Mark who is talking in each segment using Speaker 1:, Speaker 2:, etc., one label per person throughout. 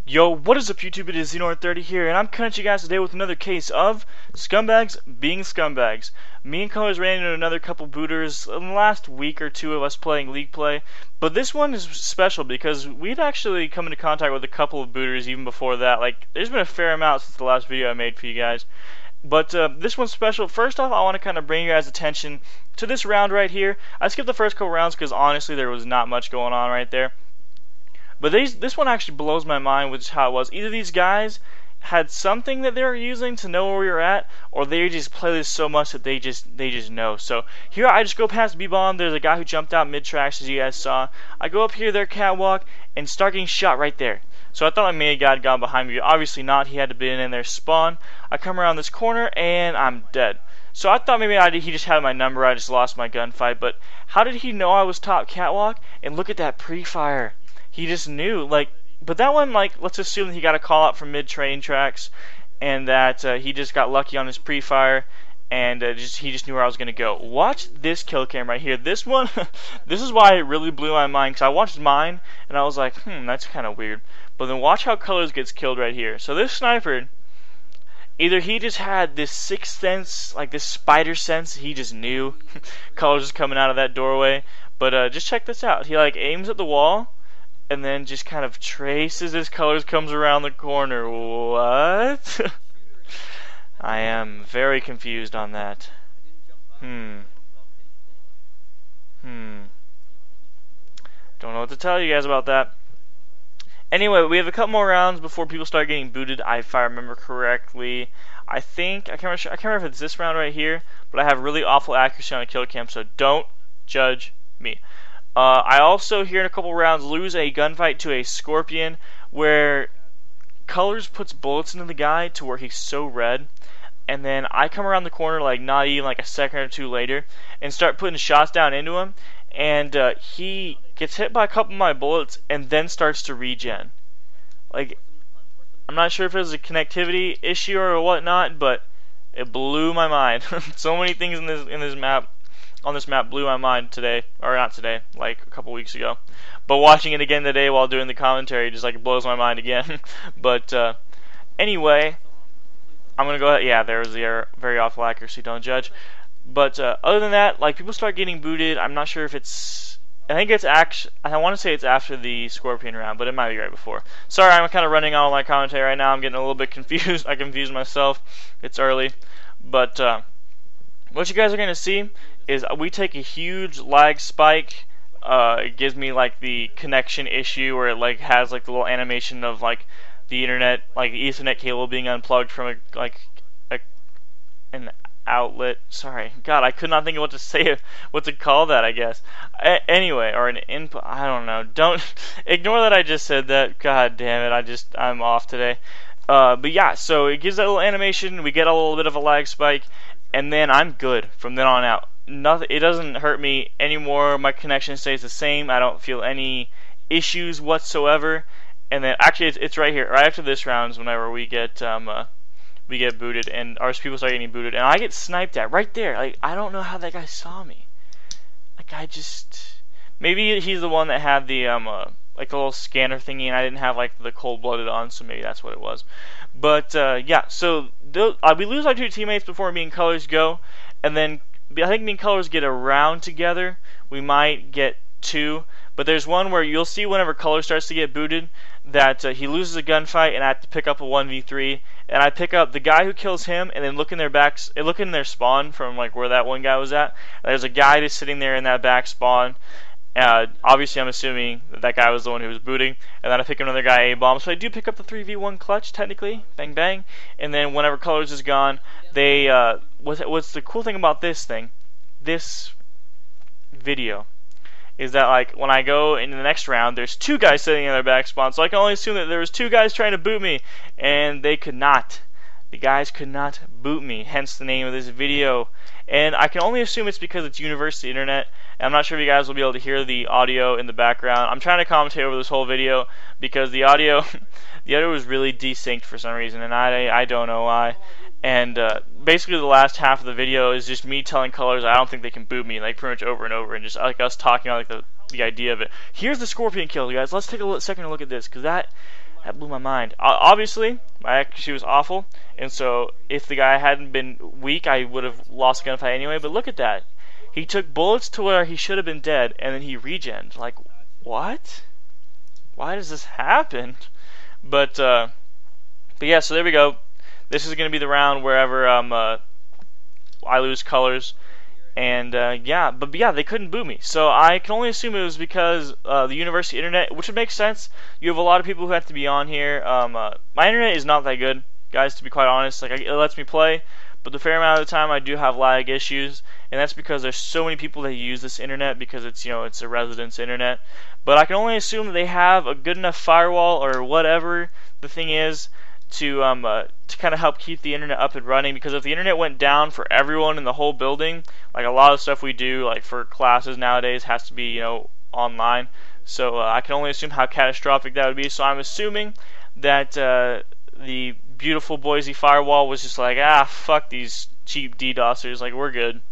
Speaker 1: Yo, what is up YouTube? It is Xenor30 here, and I'm coming at you guys today with another case of scumbags being scumbags. Me and Colors ran into another couple booters in the last week or two of us playing League Play, but this one is special because we'd actually come into contact with a couple of booters even before that. Like, there's been a fair amount since the last video I made for you guys. But this one's special. First off, I want to kind of bring you guys' attention to this round right here. I skipped the first couple rounds because honestly there was not much going on right there. But this one actually blows my mind with how it was. Either these guys had something that they were using to know where we were at, or they just play this so much that they just know. So here I just go past B-bomb. There's a guy who jumped out mid-tracks, as you guys saw. I go up here, their catwalk, and start getting shot right there. So I thought I may have gone behind me. Obviously not. He had to be in their spawn. I come around this corner, and I'm dead. So I thought maybe he just had my number. I just lost my gunfight. But how did he know I was top catwalk? And look at that pre-fire. He just knew, like, but that one, like, let's assume that he got a call out from mid-train tracks, and that he just got lucky on his pre-fire, and he just knew where I was gonna go. Watch this kill cam right here. This one, this is why it really blew my mind, because I watched mine, and I was like, that's kind of weird. But then watch how Colors gets killed right here. So this sniper, either he just had this sixth sense, like this spider sense, he just knew Colors was coming out of that doorway. But just check this out. He like aims at the wall, and then just kind of traces his Colors, comes around the corner. What? I am very confused on that. Don't know what to tell you guys about that. Anyway, we have a couple more rounds before people start getting booted, if I remember correctly. I can't remember if it's this round right here, but I have really awful accuracy on a kill cam, so don't judge me. I also, here in a couple rounds, lose a gunfight to a Scorpion where Colors puts bullets into the guy to where he's so red, and then I come around the corner like not even like a second or two later and start putting shots down into him, and he gets hit by a couple of my bullets and then starts to regen. Like, I'm not sure if it was a connectivity issue or whatnot, but it blew my mind. So many things in this map. On this map blew my mind today, or not today, like a couple weeks ago. But watching it again today while doing the commentary just like blows my mind again. But anyway, I'm gonna go ahead. Yeah, there was the error. Very awful accuracy. Don't judge. But other than that, like people start getting booted. I'm not sure if it's. I think it's actually. I want to say it's after the Scorpion round, but it might be right before. Sorry, I'm kind of running on my commentary right now. I'm getting a little bit confused. I confused myself. It's early, but what you guys are gonna see is we take a huge lag spike. It gives me like the connection issue where it like has like the little animation of like the internet, like the Ethernet cable being unplugged from an outlet. Sorry, God, I could not think of what to say, what to call that. I guess anyway, or an input. I don't know. Don't ignore that I just said that. God damn it, I'm off today. But yeah, so it gives that little animation. We get a little bit of a lag spike, and then I'm good from then on out. Nothing. It doesn't hurt me anymore. My connection stays the same. I don't feel any issues whatsoever. And then actually, it's right here, right after this round, is whenever we get booted, and our people start getting booted, and I get sniped at right there. Like, I don't know how that guy saw me. Like, maybe he's the one that had the like a little scanner thingy, and I didn't have like the cold-blooded on, so maybe that's what it was. But yeah, so we lose our two teammates before me and Colors go, and then I think me and Colors get a round together. We might get two, but there's one where you'll see whenever Colors starts to get booted that he loses a gunfight, and I have to pick up a 1v3, and I pick up the guy who kills him, and then look in their spawn from like where that one guy was at. There's a guy just sitting there in that back spawn. Obviously, I'm assuming that guy was the one who was booting, and then I pick another guy A-bomb. So I do pick up the 3v1 clutch, technically, bang bang. And then whenever Colors is gone, they what's the cool thing about this video is that like when I go into the next round, there's two guys sitting in their back spawn, so I can only assume that there was two guys trying to boot me, and they could not. The guys could not boot me, hence the name of this video. And I can only assume it's because it's university internet. And I'm not sure if you guys will be able to hear the audio in the background. I'm trying to commentate over this whole video because the audio was really desynced for some reason, and I don't know why. And basically the last half of the video is just me telling Colors I don't think they can boot me, like pretty much over and over, and just like us talking about like the idea of it. Here's the Scorpion kill, guys. Let's take a second to look at this, because that That blew my mind. Obviously, my accuracy was awful, and so if the guy hadn't been weak, I would have lost the gunfight anyway. But look at that. He took bullets to where he should have been dead, and then he regened. Like, what? Why does this happen? But yeah, so there we go. This is going to be the round wherever I lose colors. And yeah, but yeah, they couldn't boot me. So I can only assume it was because the university internet, which would make sense. You have a lot of people who have to be on here. My internet is not that good, guys, to be quite honest. Like, it lets me play, but the fair amount of the time I do have lag issues, and that's because there's so many people that use this internet because it's, you know, it's a residence internet. But I can only assume that they have a good enough firewall or whatever the thing is to kind of help keep the internet up and running, because if the internet went down for everyone in the whole building, like a lot of stuff we do, like for classes nowadays, has to be, you know, online. So I can only assume how catastrophic that would be. So I'm assuming that the beautiful Boise firewall was just like, fuck these cheap DDoSers, like, we're good.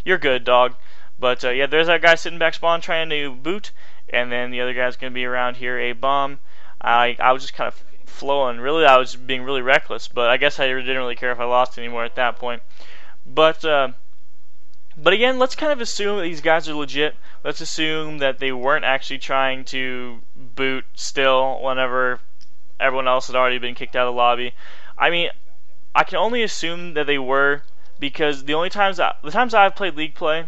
Speaker 1: You're good, dog. But yeah, there's that guy sitting back spawn trying to boot, and then the other guy's gonna be around here, a bomb. I was just kind of flowing. Really, I was being really reckless, but I guess I didn't really care if I lost anymore at that point. But again, let's kind of assume that these guys are legit. Let's assume that they weren't actually trying to boot still whenever everyone else had already been kicked out of the lobby. I mean, I can only assume that they were, because the times I've played League Play,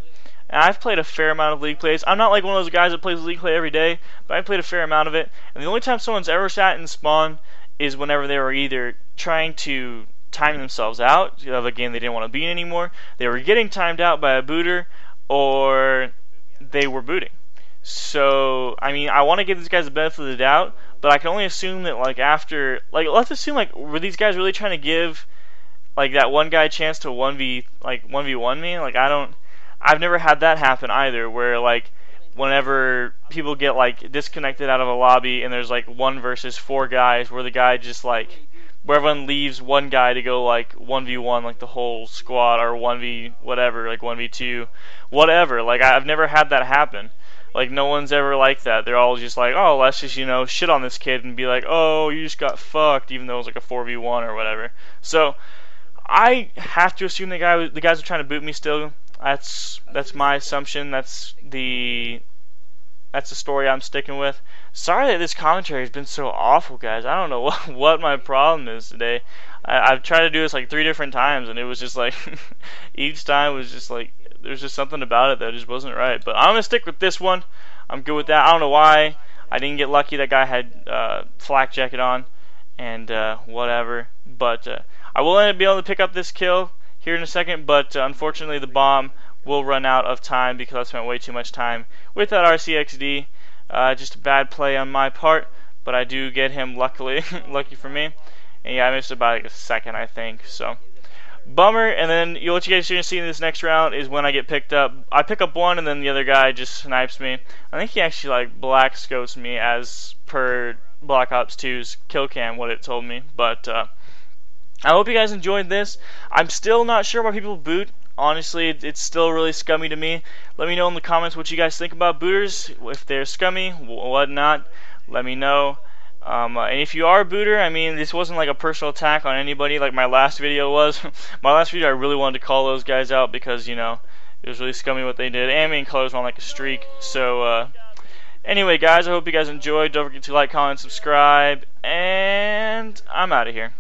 Speaker 1: and I've played a fair amount of League plays. I'm not like one of those guys that plays League Play every day, but I played a fair amount of it. And the only time someone's ever sat in spawn is whenever they were either trying to time themselves out of a game they didn't want to be in anymore, they were getting timed out by a booter, or they were booting. So, I mean, I want to give these guys the benefit of the doubt, but I can only assume that, like, after, like, let's assume, like, were these guys really trying to give, like, that one guy a chance to 1v1 me? Like, I've never had that happen either, where, like, whenever people get, like, disconnected out of a lobby and there's, like, 1 versus 4 guys, where the guy just, like, where everyone leaves one guy to go, like, 1v1, like, the whole squad, or 1v whatever, like, 1v2, whatever. Like, I've never had that happen. Like, no one's ever like that. They're all just like, oh, let's just, you know, shit on this kid and be like, oh, you just got fucked, even though it was like a 4v1 or whatever. So, I have to assume the guys are trying to boot me still. That's my assumption. That's the story I'm sticking with. Sorry that this commentary has been so awful, guys. I don't know what my problem is today. I've tried to do this like 3 different times, and it was just like each time was just like there's just something about it that just wasn't right. But I'm gonna stick with this one. I'm good with that. I don't know why I didn't get lucky. That guy had flak jacket on and whatever. But I will end up being able to pick up this kill here in a second. But unfortunately, the bomb will run out of time because I spent way too much time with that RCXD. Just a bad play on my part, but I do get him luckily, lucky for me. And yeah, I missed about like a second, I think. So bummer. And then what you guys are gonna see in this next round is when I get picked up. I pick up one, and then the other guy just snipes me. I think he actually like black scopes me as per Black Ops 2's kill cam, what it told me. But I hope you guys enjoyed this. I'm still not sure why people boot. Honestly, it's still really scummy to me. Let me know in the comments what you guys think about booters. If they're scummy, whatnot, let me know. And if you are a booter, I mean, this wasn't like a personal attack on anybody like my last video was. My last video, I really wanted to call those guys out because, you know, it was really scummy what they did. And main colors were on like a streak. So, anyway, guys, I hope you guys enjoyed. Don't forget to like, comment, subscribe, and I'm out of here.